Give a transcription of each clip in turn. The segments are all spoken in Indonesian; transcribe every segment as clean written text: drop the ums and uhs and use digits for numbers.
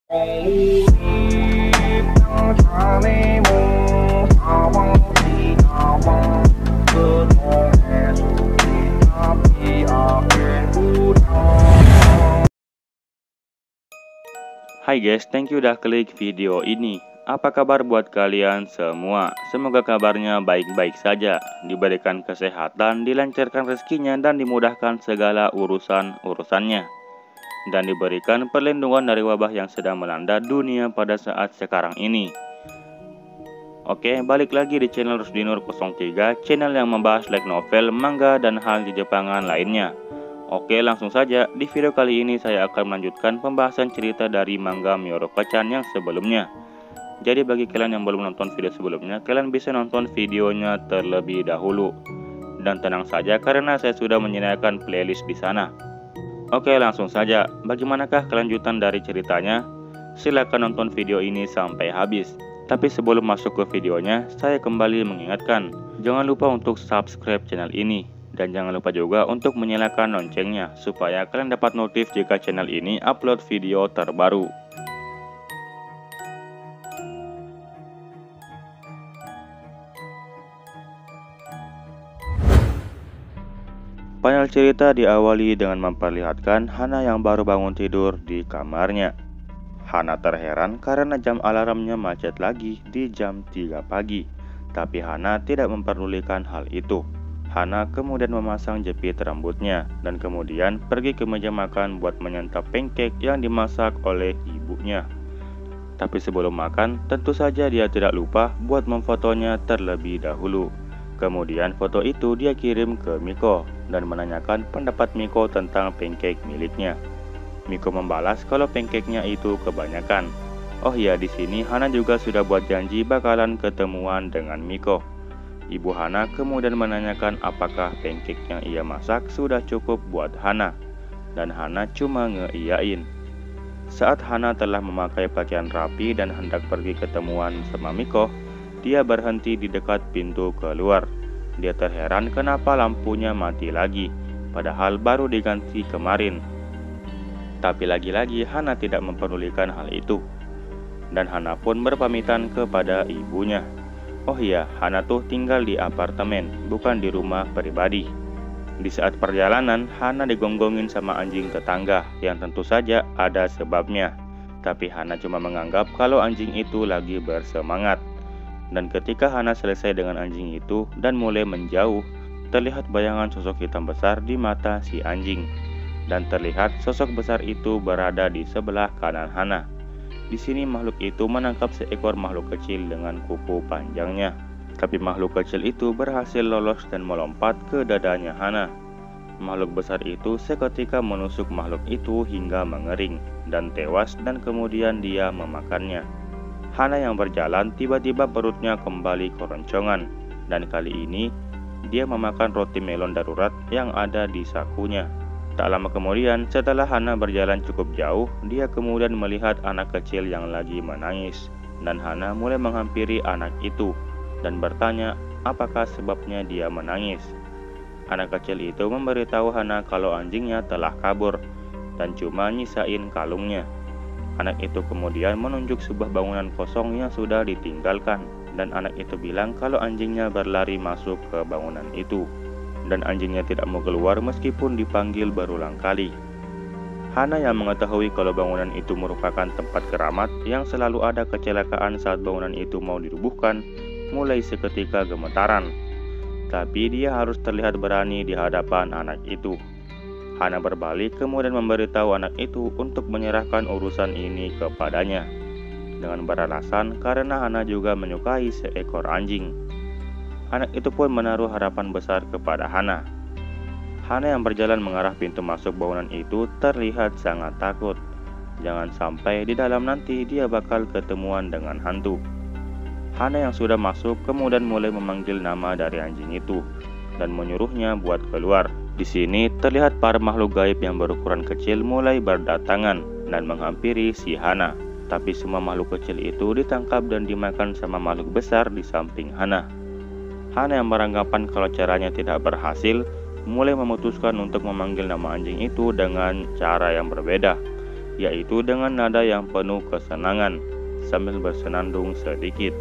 Hai guys, thank you udah klik video ini. Apa kabar buat kalian semua? Semoga kabarnya baik-baik saja, diberikan kesehatan, dilancarkan rezekinya, dan dimudahkan segala urusannya. Dan diberikan perlindungan dari wabah yang sedang melanda dunia pada saat sekarang ini. Oke, balik lagi di channel Rusdinur 03, channel yang membahas light novel, manga, dan hal di Jepangan lainnya. Oke, langsung saja. Di video kali ini saya akan melanjutkan pembahasan cerita dari manga Mioroku-chan yang sebelumnya. Jadi bagi kalian yang belum nonton video sebelumnya, kalian bisa nonton videonya terlebih dahulu. Dan tenang saja karena saya sudah menyediakan playlist di sana. Oke, langsung saja. Bagaimanakah kelanjutan dari ceritanya? Silahkan nonton video ini sampai habis. Tapi sebelum masuk ke videonya, saya kembali mengingatkan, jangan lupa untuk subscribe channel ini. Dan jangan lupa juga untuk menyalakan loncengnya, supaya kalian dapat notif jika channel ini upload video terbaru. Panel cerita diawali dengan memperlihatkan Hana yang baru bangun tidur di kamarnya. Hana terheran karena jam alarmnya macet lagi di jam 3 pagi. Tapi Hana tidak memperdulikan hal itu. Hana kemudian memasang jepit rambutnya dan kemudian pergi ke meja makan buat menyantap pancake yang dimasak oleh ibunya. Tapi sebelum makan, tentu saja dia tidak lupa buat memfotonya terlebih dahulu. Kemudian foto itu dia kirim ke Miko dan menanyakan pendapat Miko tentang pancake miliknya. Miko membalas kalau pancake-nya itu kebanyakan. Oh iya, di sini Hana juga sudah buat janji bakalan ketemuan dengan Miko. Ibu Hana kemudian menanyakan apakah pancake yang ia masak sudah cukup buat Hana. Dan Hana cuma ngeiyain. Saat Hana telah memakai pakaian rapi dan hendak pergi ketemuan sama Miko, dia berhenti di dekat pintu keluar. Dia terheran kenapa lampunya mati lagi, padahal baru diganti kemarin. Tapi lagi-lagi Hana tidak mempedulikan hal itu. Dan Hana pun berpamitan kepada ibunya. Oh iya, Hana tuh tinggal di apartemen, bukan di rumah pribadi. Di saat perjalanan, Hana digonggongin sama anjing tetangga, yang tentu saja ada sebabnya. Tapi Hana cuma menganggap kalau anjing itu lagi bersemangat. Dan ketika Hana selesai dengan anjing itu dan mulai menjauh, terlihat bayangan sosok hitam besar di mata si anjing. Dan terlihat sosok besar itu berada di sebelah kanan Hana. Di sini makhluk itu menangkap seekor makhluk kecil dengan kuku panjangnya. Tapi makhluk kecil itu berhasil lolos dan melompat ke dadanya Hana. Makhluk besar itu seketika menusuk makhluk itu hingga mengering dan tewas dan kemudian dia memakannya. Hana yang berjalan tiba-tiba perutnya kembali keroncongan dan kali ini dia memakan roti melon darurat yang ada di sakunya. Tak lama kemudian, setelah Hana berjalan cukup jauh, dia kemudian melihat anak kecil yang lagi menangis. Dan Hana mulai menghampiri anak itu dan bertanya apakah sebabnya dia menangis. Anak kecil itu memberitahu Hana kalau anjingnya telah kabur dan cuma nyisain kalungnya. Anak itu kemudian menunjuk sebuah bangunan kosong yang sudah ditinggalkan. Dan anak itu bilang kalau anjingnya berlari masuk ke bangunan itu. Dan anjingnya tidak mau keluar meskipun dipanggil berulang kali. Hana yang mengetahui kalau bangunan itu merupakan tempat keramat yang selalu ada kecelakaan saat bangunan itu mau dirubuhkan, mulai seketika gemetaran. Tapi dia harus terlihat berani di hadapan anak itu. Hana berbalik kemudian memberitahu anak itu untuk menyerahkan urusan ini kepadanya. Dengan beralasan karena Hana juga menyukai seekor anjing. Anak itu pun menaruh harapan besar kepada Hana. Hana yang berjalan mengarah pintu masuk bangunan itu terlihat sangat takut. Jangan sampai di dalam nanti dia bakal ketemuan dengan hantu. Hana yang sudah masuk kemudian mulai memanggil nama dari anjing itu dan menyuruhnya buat keluar. Di sini terlihat para makhluk gaib yang berukuran kecil mulai berdatangan dan menghampiri si Hana. Tapi semua makhluk kecil itu ditangkap dan dimakan sama makhluk besar di samping Hana. Hana yang beranggapan kalau caranya tidak berhasil, mulai memutuskan untuk memanggil nama anjing itu dengan cara yang berbeda. yaitu dengan nada yang penuh kesenangan, sambil bersenandung sedikit.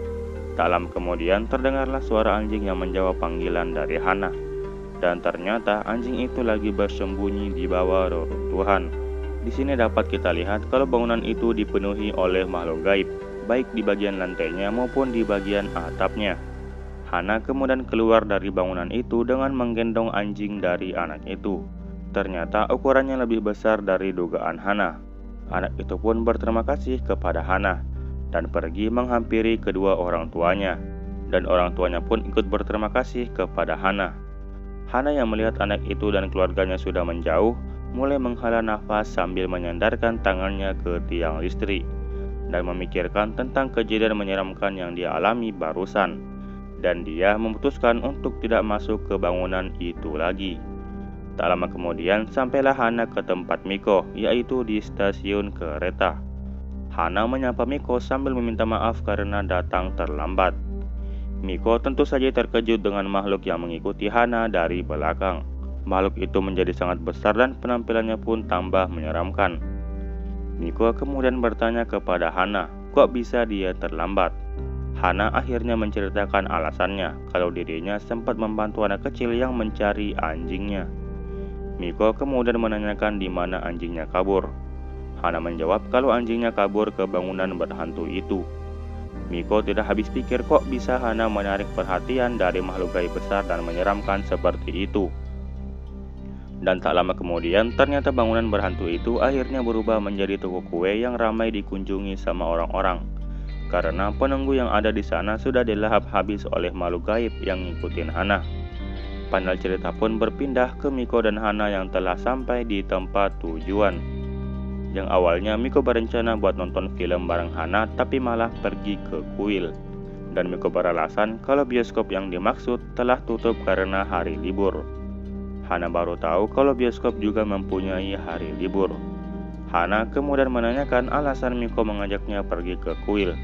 Tak lama kemudian terdengarlah suara anjing yang menjawab panggilan dari Hana. Dan ternyata anjing itu lagi bersembunyi di bawah reruntuhan. Di sini dapat kita lihat kalau bangunan itu dipenuhi oleh makhluk gaib, baik di bagian lantainya maupun di bagian atapnya. Hana kemudian keluar dari bangunan itu dengan menggendong anjing dari anak itu. Ternyata ukurannya lebih besar dari dugaan Hana. Anak itu pun berterima kasih kepada Hana dan pergi menghampiri kedua orang tuanya. Dan orang tuanya pun ikut berterima kasih kepada Hana. Hana yang melihat anak itu dan keluarganya sudah menjauh, mulai menghela nafas sambil menyandarkan tangannya ke tiang listrik dan memikirkan tentang kejadian menyeramkan yang dia alami barusan. Dan dia memutuskan untuk tidak masuk ke bangunan itu lagi. Tak lama kemudian sampailah Hana ke tempat Miko, yaitu di stasiun kereta. Hana menyapa Miko sambil meminta maaf karena datang terlambat. Miko tentu saja terkejut dengan makhluk yang mengikuti Hana dari belakang. Makhluk itu menjadi sangat besar dan penampilannya pun tambah menyeramkan. Miko kemudian bertanya kepada Hana, kok bisa dia terlambat? Hana akhirnya menceritakan alasannya kalau dirinya sempat membantu anak kecil yang mencari anjingnya. Miko kemudian menanyakan di mana anjingnya kabur. Hana menjawab kalau anjingnya kabur ke bangunan berhantu itu. Miko tidak habis pikir kok bisa Hana menarik perhatian dari makhluk gaib besar dan menyeramkan seperti itu. Dan tak lama kemudian ternyata bangunan berhantu itu akhirnya berubah menjadi toko kue yang ramai dikunjungi sama orang-orang. Karena penunggu yang ada di sana sudah dilahap habis oleh makhluk gaib yang ngikutin Hana. Panel cerita pun berpindah ke Miko dan Hana yang telah sampai di tempat tujuan. Yang awalnya Miko berencana buat nonton film bareng Hana, tapi malah pergi ke kuil. Dan Miko beralasan kalau bioskop yang dimaksud telah tutup karena hari libur. Hana baru tahu kalau bioskop juga mempunyai hari libur. Hana kemudian menanyakan alasan Miko mengajaknya pergi ke kuil.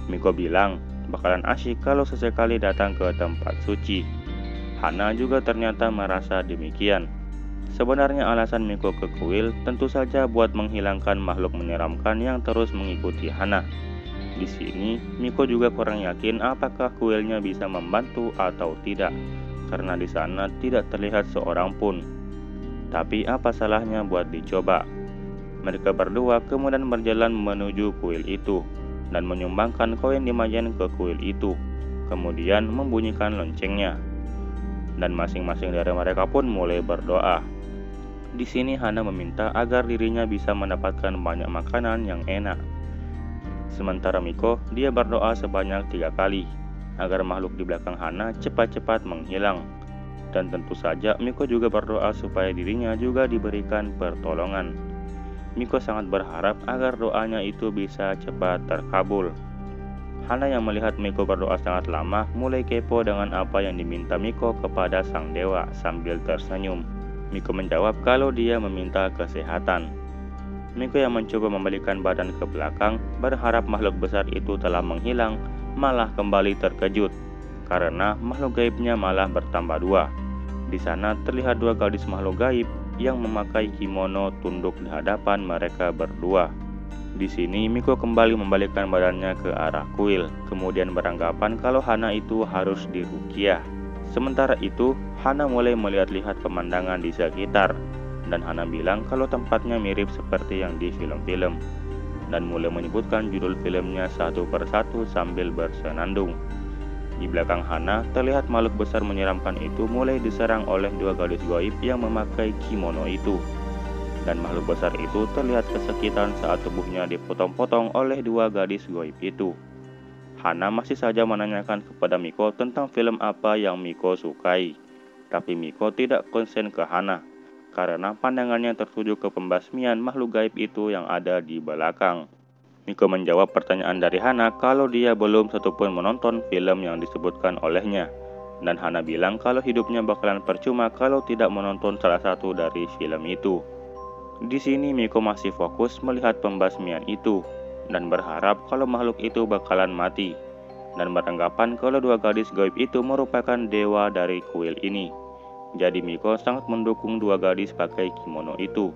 Miko bilang bakalan asyik kalau sesekali datang ke tempat suci. Hana juga ternyata merasa demikian. Sebenarnya alasan Miko ke kuil tentu saja buat menghilangkan makhluk menyeramkan yang terus mengikuti Hana. Di sini Miko juga kurang yakin apakah kuilnya bisa membantu atau tidak, karena di sana tidak terlihat seorang pun. Tapi apa salahnya buat dicoba? Mereka berdua kemudian berjalan menuju kuil itu dan menyumbangkan koin 5 yen ke kuil itu, kemudian membunyikan loncengnya. Dan masing-masing dari mereka pun mulai berdoa. Di sini Hana meminta agar dirinya bisa mendapatkan banyak makanan yang enak. Sementara Miko, dia berdoa sebanyak 3 kali agar makhluk di belakang Hana cepat-cepat menghilang. Dan tentu saja Miko juga berdoa supaya dirinya juga diberikan pertolongan. Miko sangat berharap agar doanya itu bisa cepat terkabul. Hana yang melihat Miko berdoa sangat lama mulai kepo dengan apa yang diminta Miko kepada sang dewa sambil tersenyum. Miko menjawab kalau dia meminta kesehatan. Miko yang mencoba membalikan badan ke belakang berharap makhluk besar itu telah menghilang, malah kembali terkejut karena makhluk gaibnya malah bertambah 2. Di sana terlihat 2 gadis makhluk gaib yang memakai kimono tunduk di hadapan mereka berdua. Di sini Miko kembali membalikkan badannya ke arah kuil, kemudian beranggapan kalau Hana itu harus diruqyah. Sementara itu, Hana mulai melihat-lihat pemandangan di sekitar, dan Hana bilang kalau tempatnya mirip seperti yang di film-film, dan mulai menyebutkan judul filmnya satu persatu sambil bersenandung. Di belakang Hana, terlihat makhluk besar menyeramkan itu mulai diserang oleh 2 gadis gaib yang memakai kimono itu. Dan makhluk besar itu terlihat kesakitan saat tubuhnya dipotong-potong oleh 2 gadis gaib itu. Hana masih saja menanyakan kepada Miko tentang film apa yang Miko sukai. Tapi Miko tidak konsen ke Hana, karena pandangannya tertuju ke pembasmian makhluk gaib itu yang ada di belakang. Miko menjawab pertanyaan dari Hana kalau dia belum satupun menonton film yang disebutkan olehnya. Dan Hana bilang kalau hidupnya bakalan percuma kalau tidak menonton salah satu dari film itu. Di sini Miko masih fokus melihat pembasmian itu dan berharap kalau makhluk itu bakalan mati, dan beranggapan kalau 2 gadis gaib itu merupakan dewa dari kuil ini. Jadi Miko sangat mendukung 2 gadis pakai kimono itu.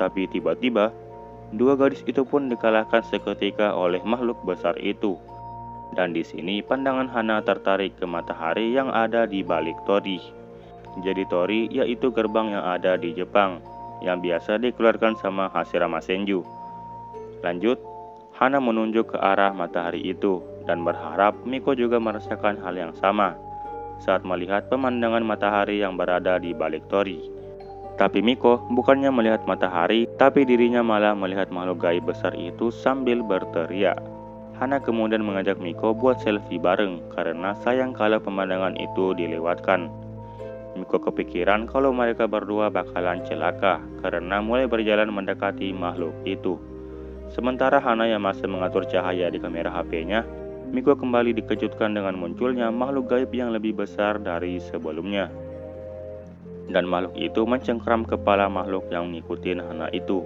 Tapi tiba-tiba Dua gadis itu pun dikalahkan seketika oleh makhluk besar itu. Dan di sini pandangan Hana tertarik ke matahari yang ada di balik Tori. Jadi Tori yaitu gerbang yang ada di Jepang, yang biasa dikeluarkan sama Hashirama Senju. Lanjut, Hana menunjuk ke arah matahari itu dan berharap Miko juga merasakan hal yang sama saat melihat pemandangan matahari yang berada di balik Tori. Tapi Miko bukannya melihat matahari, tapi dirinya malah melihat makhluk gaib besar itu sambil berteriak. Hana kemudian mengajak Miko buat selfie bareng karena sayang kalau pemandangan itu dilewatkan. Miko kepikiran kalau mereka berdua bakalan celaka karena mulai berjalan mendekati makhluk itu. Sementara Hana yang masih mengatur cahaya di kamera HP-nya, Miko kembali dikejutkan dengan munculnya makhluk gaib yang lebih besar dari sebelumnya. Dan makhluk itu mencengkram kepala makhluk yang ngikutin Hana itu.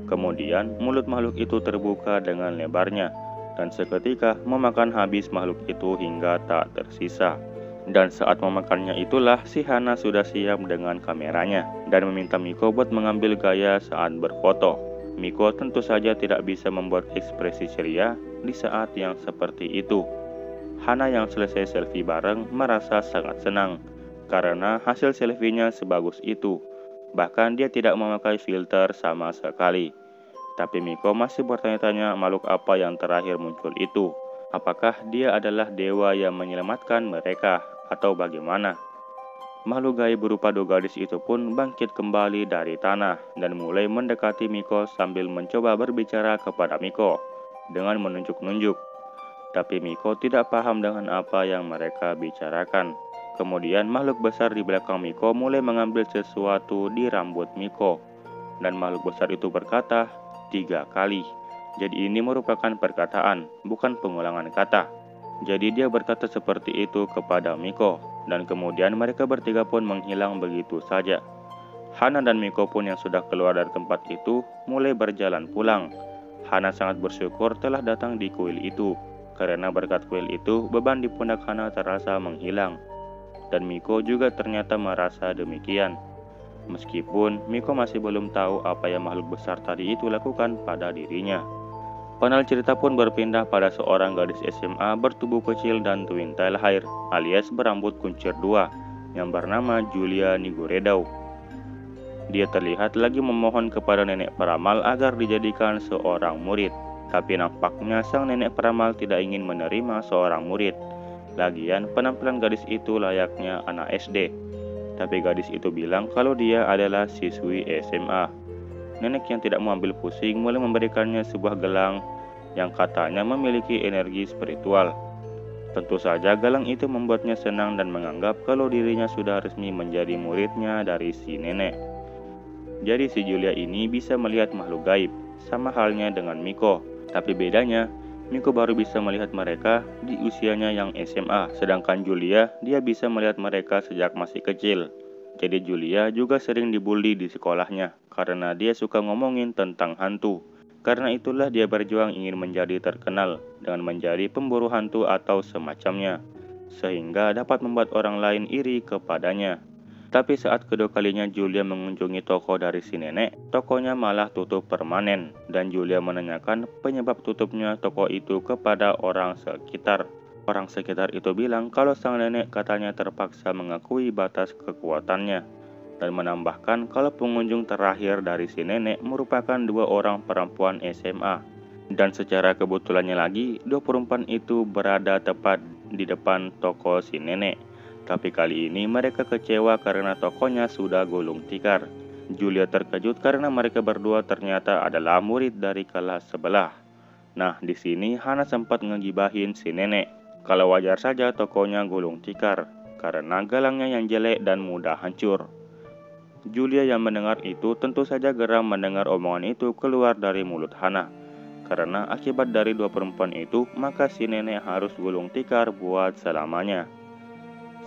Kemudian mulut makhluk itu terbuka dengan lebarnya dan seketika memakan habis makhluk itu hingga tak tersisa. Dan saat memakannya itulah si Hana sudah siap dengan kameranya dan meminta Miko buat mengambil gaya saat berfoto. Miko tentu saja tidak bisa membuat ekspresi ceria di saat yang seperti itu. Hana yang selesai selfie bareng merasa sangat senang karena hasil selfie-nya sebagus itu. Bahkan dia tidak memakai filter sama sekali. Tapi Miko masih bertanya-tanya makhluk apa yang terakhir muncul itu. Apakah dia adalah dewa yang menyelamatkan mereka atau bagaimana? Makhluk gaib berupa dua gadis itu pun bangkit kembali dari tanah dan mulai mendekati Miko sambil mencoba berbicara kepada Miko dengan menunjuk-nunjuk. Tapi Miko tidak paham dengan apa yang mereka bicarakan. Kemudian makhluk besar di belakang Miko mulai mengambil sesuatu di rambut Miko. Dan makhluk besar itu berkata 3 kali. Jadi ini merupakan perkataan, bukan pengulangan kata. Jadi dia berkata seperti itu kepada Miko. Dan kemudian mereka bertiga pun menghilang begitu saja. Hana dan Miko pun yang sudah keluar dari tempat itu mulai berjalan pulang. Hana sangat bersyukur telah datang di kuil itu. Karena berkat kuil itu, beban di pundak Hana terasa menghilang. Dan Miko juga ternyata merasa demikian. Meskipun Miko masih belum tahu apa yang makhluk besar tadi itu lakukan pada dirinya. Panel cerita pun berpindah pada seorang gadis SMA bertubuh kecil dan twin tail hair alias berambut kuncir 2 yang bernama Julia Niguredau. Dia terlihat lagi memohon kepada nenek peramal agar dijadikan seorang murid. Tapi nampaknya sang nenek peramal tidak ingin menerima seorang murid. Lagian penampilan gadis itu layaknya anak SD. Tapi gadis itu bilang kalau dia adalah siswi SMA. Nenek yang tidak mau ambil pusing mulai memberikannya sebuah gelang yang katanya memiliki energi spiritual. Tentu saja gelang itu membuatnya senang dan menganggap kalau dirinya sudah resmi menjadi muridnya dari si nenek. Jadi si Julia ini bisa melihat makhluk gaib, sama halnya dengan Miko. Tapi bedanya, Miko baru bisa melihat mereka di usianya yang SMA, sedangkan Julia dia bisa melihat mereka sejak masih kecil. Jadi Julia juga sering dibully di sekolahnya karena dia suka ngomongin tentang hantu. Karena itulah dia berjuang ingin menjadi terkenal dengan menjadi pemburu hantu atau semacamnya, sehingga dapat membuat orang lain iri kepadanya. Tapi saat kedua kalinya Julia mengunjungi toko dari si nenek, tokonya malah tutup permanen dan Julia menanyakan penyebab tutupnya toko itu kepada orang sekitar. Orang sekitar itu bilang kalau sang nenek katanya terpaksa mengakui batas kekuatannya dan menambahkan kalau pengunjung terakhir dari si nenek merupakan 2 orang perempuan SMA. Dan secara kebetulannya lagi, 2 perempuan itu berada tepat di depan toko si nenek. Tapi kali ini mereka kecewa karena tokonya sudah gulung tikar. Julia terkejut karena mereka berdua ternyata adalah murid dari kelas sebelah. Nah, di sini Hana sempat ngegibahin si nenek. Kalau wajar saja tokonya gulung tikar karena galangnya yang jelek dan mudah hancur. Julia yang mendengar itu tentu saja geram mendengar omongan itu keluar dari mulut Hana. Karena akibat dari 2 perempuan itu, maka si nenek harus gulung tikar buat selamanya.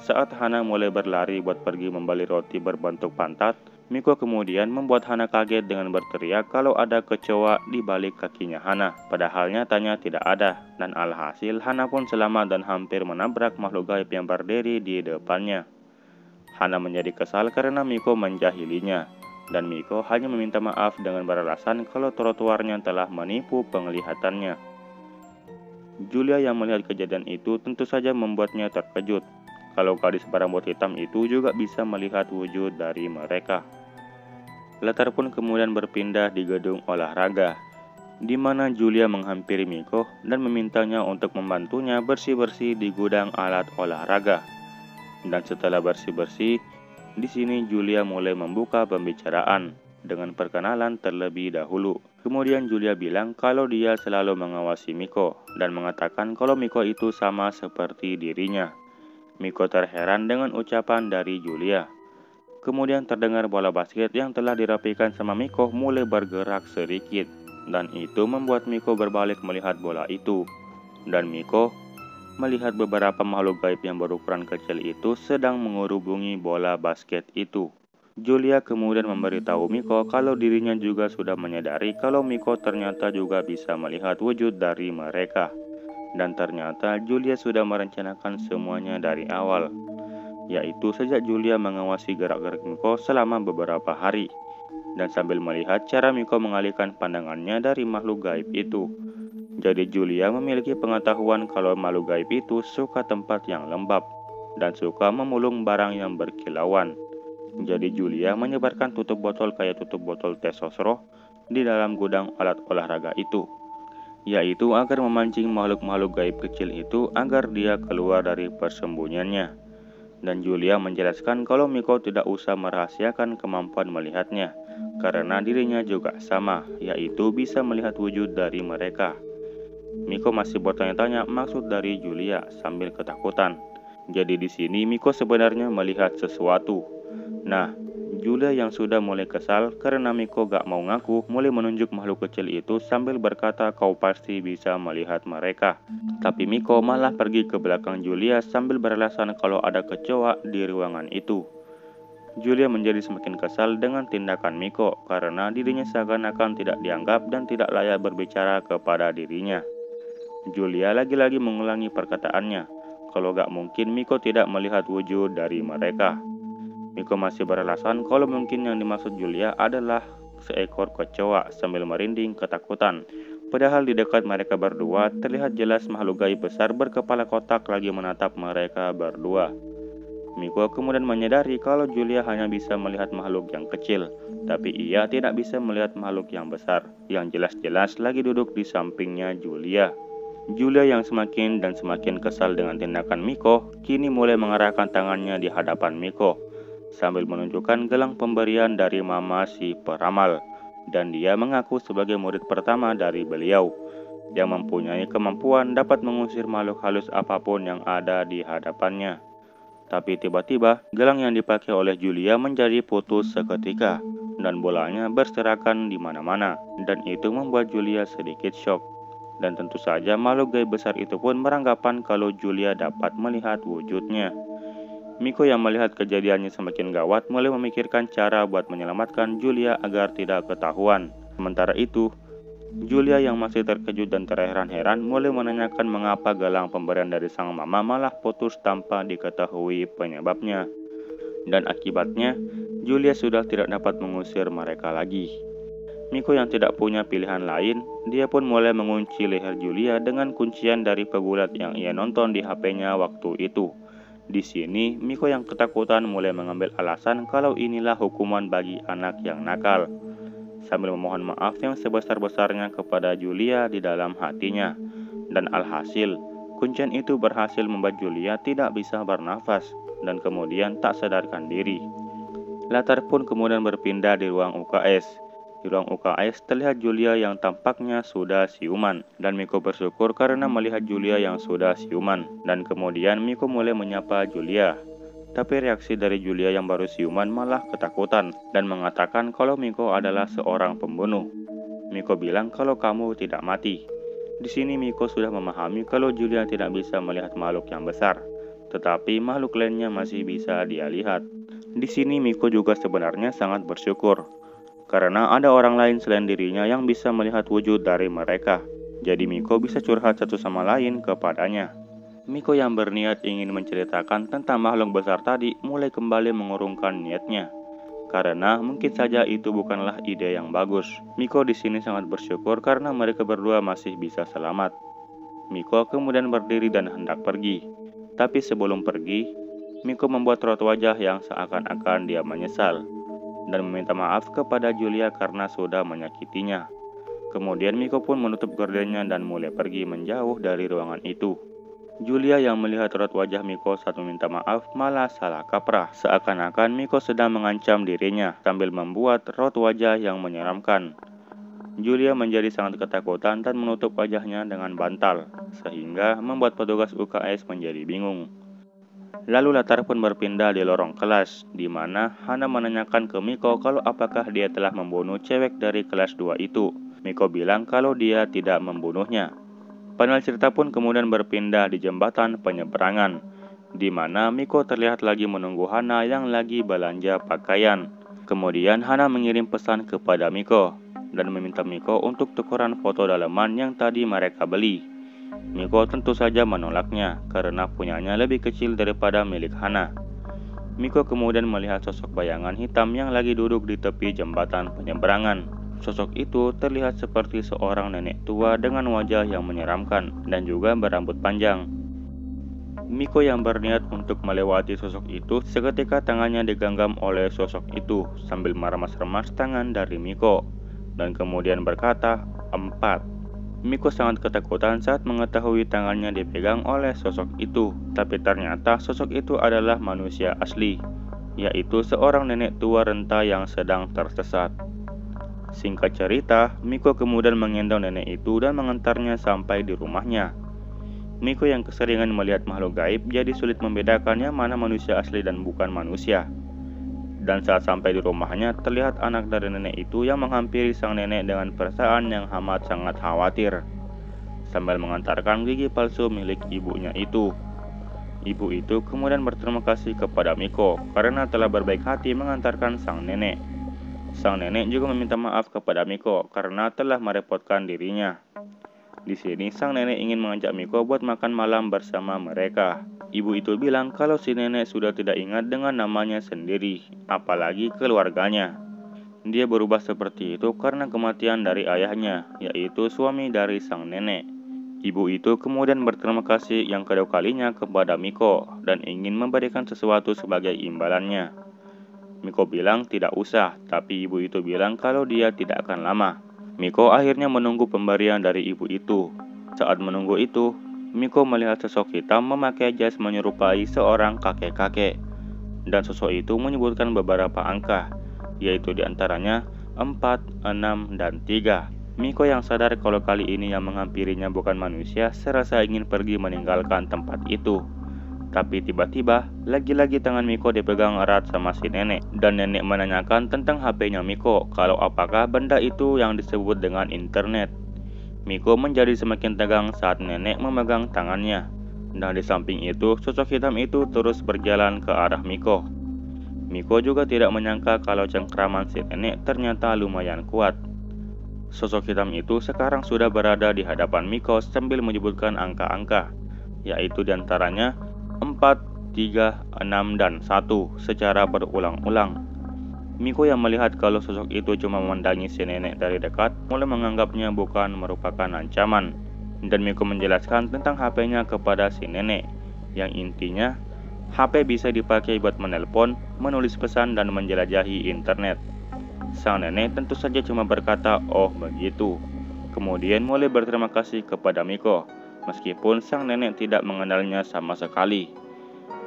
Saat Hana mulai berlari buat pergi membeli roti berbentuk pantat, Miko kemudian membuat Hana kaget dengan berteriak kalau ada kecoa di balik kakinya Hana. Padahal nyatanya tidak ada, dan alhasil Hana pun selamat dan hampir menabrak makhluk gaib yang berdiri di depannya. Hana menjadi kesal karena Miko menjahilinya. dan Miko hanya meminta maaf dengan beralasan kalau trotoarnya telah menipu penglihatannya. Julia yang melihat kejadian itu tentu saja membuatnya terkejut kalau gadis berambut hitam itu juga bisa melihat wujud dari mereka. Latar pun kemudian berpindah di gedung olahraga, di mana Julia menghampiri Miko dan memintanya untuk membantunya bersih-bersih di gudang alat olahraga. Dan setelah bersih-bersih, di sini Julia mulai membuka pembicaraan dengan perkenalan terlebih dahulu. Kemudian Julia bilang kalau dia selalu mengawasi Miko dan mengatakan kalau Miko itu sama seperti dirinya. Miko terheran dengan ucapan dari Julia. Kemudian terdengar bola basket yang telah dirapikan sama Miko mulai bergerak sedikit, dan itu membuat Miko berbalik melihat bola itu. Dan Miko melihat beberapa makhluk gaib yang berukuran kecil itu sedang mengerubungi bola basket itu. Julia kemudian memberitahu Miko kalau dirinya juga sudah menyadari kalau Miko ternyata juga bisa melihat wujud dari mereka. Dan ternyata Julia sudah merencanakan semuanya dari awal, yaitu sejak Julia mengawasi gerak-gerik Miko selama beberapa hari, dan sambil melihat cara Miko mengalihkan pandangannya dari makhluk gaib itu. Jadi Julia memiliki pengetahuan kalau makhluk gaib itu suka tempat yang lembab dan suka memulung barang yang berkilauan. Jadi Julia menyebarkan tutup botol kayak tutup botol teh sosro di dalam gudang alat olahraga itu, yaitu agar memancing makhluk-makhluk gaib kecil itu agar dia keluar dari persembunyiannya. Dan Julia menjelaskan kalau Miko tidak usah merahasiakan kemampuan melihatnya, karena dirinya juga sama, yaitu bisa melihat wujud dari mereka. Miko masih bertanya-tanya maksud dari Julia sambil ketakutan. Jadi di sini Miko sebenarnya melihat sesuatu. Nah, Julia yang sudah mulai kesal karena Miko gak mau ngaku mulai menunjuk makhluk kecil itu sambil berkata kau pasti bisa melihat mereka. Tapi Miko malah pergi ke belakang Julia sambil beralasan kalau ada kecoa di ruangan itu. Julia menjadi semakin kesal dengan tindakan Miko karena dirinya seakan-akan tidak dianggap dan tidak layak berbicara kepada dirinya. Julia lagi-lagi mengulangi perkataannya, kalau gak mungkin Miko tidak melihat wujud dari mereka. Miko masih beralasan kalau mungkin yang dimaksud Julia adalah seekor kecoa sambil merinding ketakutan. Padahal di dekat mereka berdua terlihat jelas makhluk gaib besar berkepala kotak lagi menatap mereka berdua. Miko kemudian menyadari kalau Julia hanya bisa melihat makhluk yang kecil, tapi ia tidak bisa melihat makhluk yang besar, yang jelas-jelas lagi duduk di sampingnya Julia. Julia yang semakin dan semakin kesal dengan tindakan Miko, kini mulai mengarahkan tangannya di hadapan Miko, sambil menunjukkan gelang pemberian dari mama si peramal, dan dia mengaku sebagai murid pertama dari beliau, yang mempunyai kemampuan dapat mengusir makhluk halus apapun yang ada di hadapannya. Tapi tiba-tiba, gelang yang dipakai oleh Julia menjadi putus seketika, dan bolanya berserakan di mana-mana, dan itu membuat Julia sedikit shock. Dan tentu saja makhluk gaib besar itu pun beranggapan kalau Julia dapat melihat wujudnya. Miko yang melihat kejadiannya semakin gawat mulai memikirkan cara buat menyelamatkan Julia agar tidak ketahuan. Sementara itu, Julia yang masih terkejut dan terheran-heran mulai menanyakan mengapa gelang pemberian dari sang mama malah putus tanpa diketahui penyebabnya. Dan akibatnya, Julia sudah tidak dapat mengusir mereka lagi. Miko yang tidak punya pilihan lain, dia pun mulai mengunci leher Julia dengan kuncian dari pegulat yang ia nonton di HP-nya waktu itu. Di sini, Miko yang ketakutan mulai mengambil alasan kalau inilah hukuman bagi anak yang nakal, sambil memohon maaf yang sebesar-besarnya kepada Julia di dalam hatinya. Dan alhasil, kuncian itu berhasil membuat Julia tidak bisa bernafas dan kemudian tak sadarkan diri. Latar pun kemudian berpindah di ruang UKS. Di ruang UKS terlihat Julia yang tampaknya sudah siuman, dan Miko bersyukur karena melihat Julia yang sudah siuman. Dan kemudian Miko mulai menyapa Julia. Tapi reaksi dari Julia yang baru siuman malah ketakutan dan mengatakan kalau Miko adalah seorang pembunuh. Miko bilang kalau kamu tidak mati. Di sini Miko sudah memahami kalau Julia tidak bisa melihat makhluk yang besar, tetapi makhluk lainnya masih bisa dia lihat. Di sini Miko juga sebenarnya sangat bersyukur karena ada orang lain selain dirinya yang bisa melihat wujud dari mereka. Jadi Miko bisa curhat satu sama lain kepadanya. Miko yang berniat ingin menceritakan tentang makhluk besar tadi mulai kembali mengurungkan niatnya. karena mungkin saja itu bukanlah ide yang bagus. Miko di sini sangat bersyukur karena mereka berdua masih bisa selamat. Miko kemudian berdiri dan hendak pergi. Tapi sebelum pergi, Miko membuat raut wajah yang seakan-akan dia menyesal dan meminta maaf kepada Julia karena sudah menyakitinya. Kemudian Miko pun menutup gordennya dan mulai pergi menjauh dari ruangan itu. Julia yang melihat raut wajah Miko saat meminta maaf malah salah kaprah. Seakan-akan Miko sedang mengancam dirinya sambil membuat raut wajah yang menyeramkan. Julia menjadi sangat ketakutan dan menutup wajahnya dengan bantal, sehingga membuat petugas UKS menjadi bingung. Lalu latar pun berpindah di lorong kelas, di mana Hana menanyakan ke Miko kalau apakah dia telah membunuh cewek dari kelas 2 itu. Miko bilang kalau dia tidak membunuhnya. Panel cerita pun kemudian berpindah di jembatan penyeberangan, di mana Miko terlihat lagi menunggu Hana yang lagi belanja pakaian. Kemudian Hana mengirim pesan kepada Miko dan meminta Miko untuk tukeran foto dalaman yang tadi mereka beli. Miko tentu saja menolaknya karena punyanya lebih kecil daripada milik Hana. Miko kemudian melihat sosok bayangan hitam yang lagi duduk di tepi jembatan penyeberangan. Sosok itu terlihat seperti seorang nenek tua dengan wajah yang menyeramkan dan juga berambut panjang. Miko yang berniat untuk melewati sosok itu, seketika tangannya digenggam oleh sosok itu sambil meremas-remas tangan dari Miko dan kemudian berkata, 4. Miko sangat ketakutan saat mengetahui tangannya dipegang oleh sosok itu, tapi ternyata sosok itu adalah manusia asli, yaitu seorang nenek tua renta yang sedang tersesat. Singkat cerita, Miko kemudian menggendong nenek itu dan mengantarnya sampai di rumahnya. Miko yang keseringan melihat makhluk gaib jadi sulit membedakan yang mana manusia asli dan bukan manusia. Dan saat sampai di rumahnya, terlihat anak dari nenek itu yang menghampiri sang nenek dengan perasaan yang amat sangat khawatir, sambil mengantarkan gigi palsu milik ibunya itu. Ibu itu kemudian berterima kasih kepada Miko karena telah berbaik hati mengantarkan sang nenek. Sang nenek juga meminta maaf kepada Miko karena telah merepotkan dirinya. Di sini sang nenek ingin mengajak Miko buat makan malam bersama mereka. Ibu itu bilang kalau si nenek sudah tidak ingat dengan namanya sendiri, apalagi keluarganya. Dia berubah seperti itu karena kematian dari ayahnya, yaitu suami dari sang nenek. Ibu itu kemudian berterima kasih yang kedua kalinya kepada Miko dan ingin memberikan sesuatu sebagai imbalannya. Miko bilang tidak usah, tapi ibu itu bilang kalau dia tidak akan lama. Miko akhirnya menunggu pemberian dari ibu itu. Saat menunggu itu, Miko melihat sosok hitam memakai jas menyerupai seorang kakek-kakek. Dan sosok itu menyebutkan beberapa angka, yaitu diantaranya 4, 6, dan 3. Miko yang sadar kalau kali ini yang menghampirinya bukan manusia, serasa ingin pergi meninggalkan tempat itu. Tapi tiba-tiba, lagi-lagi tangan Miko dipegang erat sama si nenek. Dan nenek menanyakan tentang HP-nya Miko, kalau apakah benda itu yang disebut dengan internet. Miko menjadi semakin tegang saat nenek memegang tangannya. Dan di samping itu, sosok hitam itu terus berjalan ke arah Miko. Miko juga tidak menyangka kalau cengkraman si nenek ternyata lumayan kuat. Sosok hitam itu sekarang sudah berada di hadapan Miko sambil menyebutkan angka-angka, yaitu diantaranya 4, 3, 6, dan 1 secara berulang-ulang. Miko yang melihat kalau sosok itu cuma memandangi si nenek dari dekat, mulai menganggapnya bukan merupakan ancaman. Dan Miko menjelaskan tentang HP-nya kepada si nenek, yang intinya HP bisa dipakai buat menelpon, menulis pesan, dan menjelajahi internet. Sang nenek tentu saja cuma berkata, "Oh begitu." Kemudian mulai berterima kasih kepada Miko, meskipun sang nenek tidak mengenalnya sama sekali.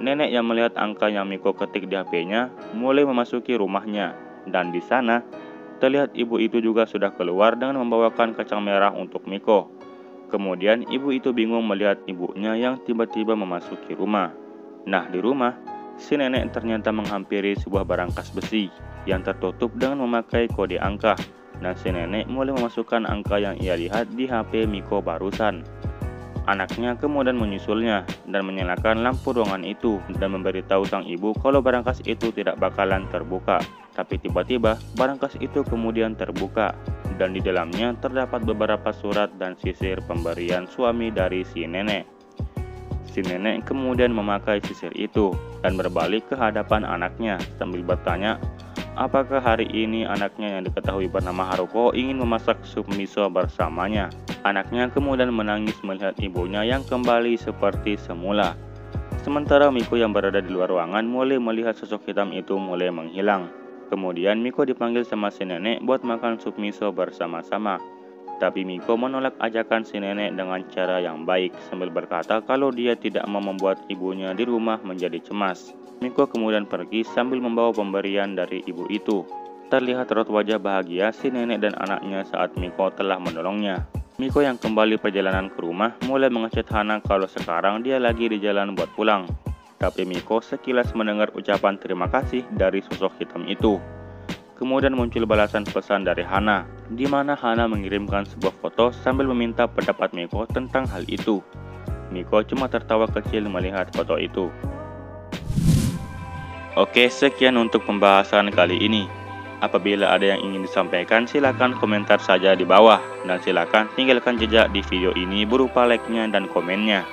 Nenek yang melihat angka yang Miko ketik di HP-nya mulai memasuki rumahnya, dan di sana terlihat ibu itu juga sudah keluar dengan membawakan kacang merah untuk Miko. Kemudian ibu itu bingung melihat ibunya yang tiba-tiba memasuki rumah. Nah, di rumah, si nenek ternyata menghampiri sebuah barangkas besi yang tertutup dengan memakai kode angka, dan si nenek mulai memasukkan angka yang ia lihat di HP Miko barusan. Anaknya kemudian menyusulnya dan menyalakan lampu ruangan itu dan memberitahu sang ibu kalau barangkas itu tidak bakalan terbuka. Tapi tiba-tiba barangkas itu kemudian terbuka dan di dalamnya terdapat beberapa surat dan sisir pemberian suami dari si nenek. Si nenek kemudian memakai sisir itu dan berbalik ke hadapan anaknya sambil bertanya, Apakah hari ini anaknya yang diketahui bernama Haruko ingin memasak sup miso bersamanya? Anaknya kemudian menangis melihat ibunya yang kembali seperti semula. Sementara Miko yang berada di luar ruangan mulai melihat sosok hitam itu mulai menghilang. Kemudian Miko dipanggil sama si nenek buat makan sup miso bersama-sama. Tapi Miko menolak ajakan si nenek dengan cara yang baik sambil berkata kalau dia tidak mau membuat ibunya di rumah menjadi cemas. Miko kemudian pergi sambil membawa pemberian dari ibu itu. Terlihat raut wajah bahagia si nenek dan anaknya saat Miko telah menolongnya. Miko yang kembali perjalanan ke rumah mulai mengechat Hana kalau sekarang dia lagi di jalan buat pulang. Tapi Miko sekilas mendengar ucapan terima kasih dari sosok hitam itu. Kemudian muncul balasan pesan dari Hana, di mana Hana mengirimkan sebuah foto sambil meminta pendapat Miko tentang hal itu. Miko cuma tertawa kecil melihat foto itu. Oke, sekian untuk pembahasan kali ini. Apabila ada yang ingin disampaikan, silakan komentar saja di bawah. Dan silakan tinggalkan jejak di video ini berupa like-nya dan komennya.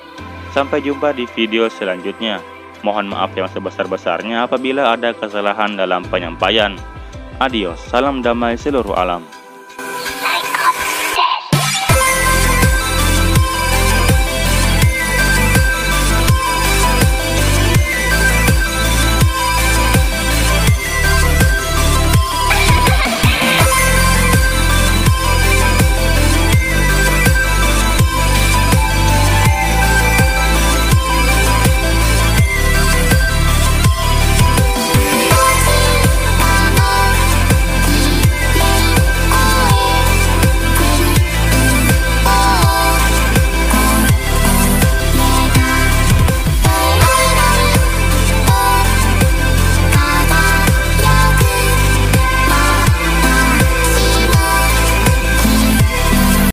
Sampai jumpa di video selanjutnya. Mohon maaf yang sebesar-besarnya apabila ada kesalahan dalam penyampaian. Adios, salam damai seluruh alam.